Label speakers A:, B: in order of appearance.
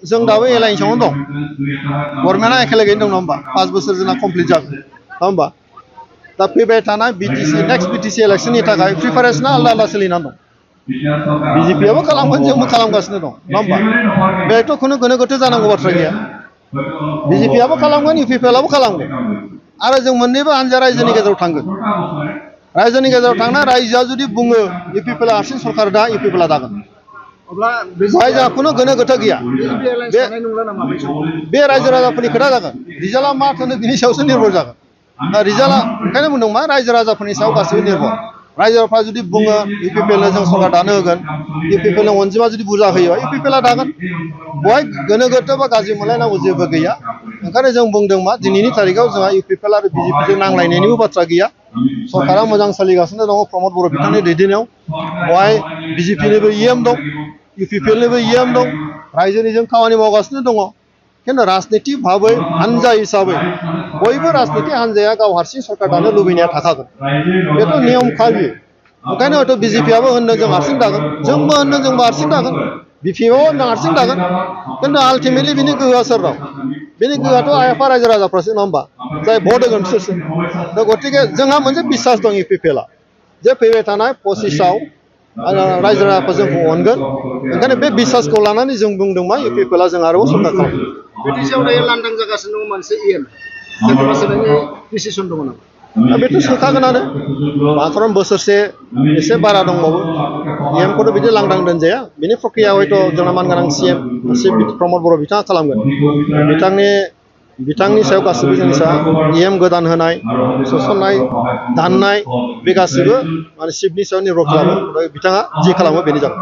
A: जों दाबो एलायन्सआवनो दं गभर्नमेन्टआ एखेलागैनो दं नङा होमबा 5 बोसोर जोंना कमप्लिट जागोन नङा होमबा दा फैबाय थानाय बिटिसि नेक्स्ट बिटिसि इलेक्शननि थाखाय प्रिपारेसना आलदा आलदा सोलिनानै दं बिजेपिआबो खालामगोन जोंबो खालामगासिनो दं नङा होमबा बेथ' खुनु गोनो गोथो जानांगौ बाथ्रा गैया बिजेपिआबो खालामगोन इउपिपिएलआबो खालामगोन आरो जों मोननैबो हानजा रायजोनि गेजेराव थांगोन रायजोनि गेजेराव थांना रायजोआ जुदि बुङो इउपिपिएलआ हारसिं सरकार दा इउपिपिएलआ दागोन अब्ला जायहा खुनु गोनो गोथो गैया बे रायजो राजाफोरनि खोथा जागोन रिजाल्टआ मा होनो बिनि सायावसो निर्भर जागोन दा रिजाल्टआ ओंखायनो बुंदों मा रायजो राजाफोरनि सायाव गासिबो निर्भर रायजोफ्रा जुदि बुङो इउपिपिएलनो जों सरकार दानो होगोन इउपिपिएलनि अनजिमा जुदि बुरजा होयो इउपिपिएलआ दागोन बहाय गोनो गोथो बा गाज्रि मोनलायनांगौ जेबो गैया ओंखायनो जों बुंदों मा दिनैनि तारिखाव जोंहा इउपिपिएल आरो बिजेपिजों नांलायनायनिबो बाथ्रा गैया सरकारा मोजां सोलिगासिनो दङ प्रमद बर' बिथांनि दैदेननायाव बहाय बिजेपिनिबो इएम दं इउपिपिएलनिबो इएम दं रायजोनि जों खामानि मावगासिनो दङ खिन्थु राजनितिक भाबै हानजा हिसाबै बयबो राजनितिक हानजाया गाव हारसिं सरकार दानो लुबैनाया थाखागोन बेथ' नियमखा बियो ओंखायनो हयथ' बिजेपिआबो होनदों जों हारसिं दागोन जोंबो होनदों जोंबो हारसिं दागोन बिपिएफआबो होनदों हारसिं दागोन खिन्थु आल्टिमेटलि बिनि गोहोआ सोरनाव बिनि गोहोआथ' आइएफआ रायजो राजाफ्रासो नङा होमबा जाय भट होगोन बिसोरसो दा गतिके जोंहा मोनसे बिसास दं इउपिपिएलआ जे फैबाय थानाय 25आव रायजो राजाफोर जोंखौ अनगोन ओंखायनो बे बिसासखौ लानानै जों बुंदों मा इउपिपिएलआ जों आरोबाव सरकार खालामगोन बिटिसिआव दायो लांदां जागासिनो दङ मोनसे इएम सोरखौबा सोलायनायनि डिसिसन दङ नामा दा बेथ' सोखागोनानो खारन बोसोरसे एसे बारा दंबावो इएमखौथ' बिदि लांदां दोनजाया बिनि प्रक्रिया हयथ' जोंना मानगोनां सिएम प्रमद बर' बिथाङा खालामगोन बिथांनि सायाव गासिबो जोंनि सायाव इएम गोदान होनाय सोसननाय दाननाय बे गासिबो माने चिफनि सायाव निर्भर खालामो बिथाङा जि खालामो बेनो जागोन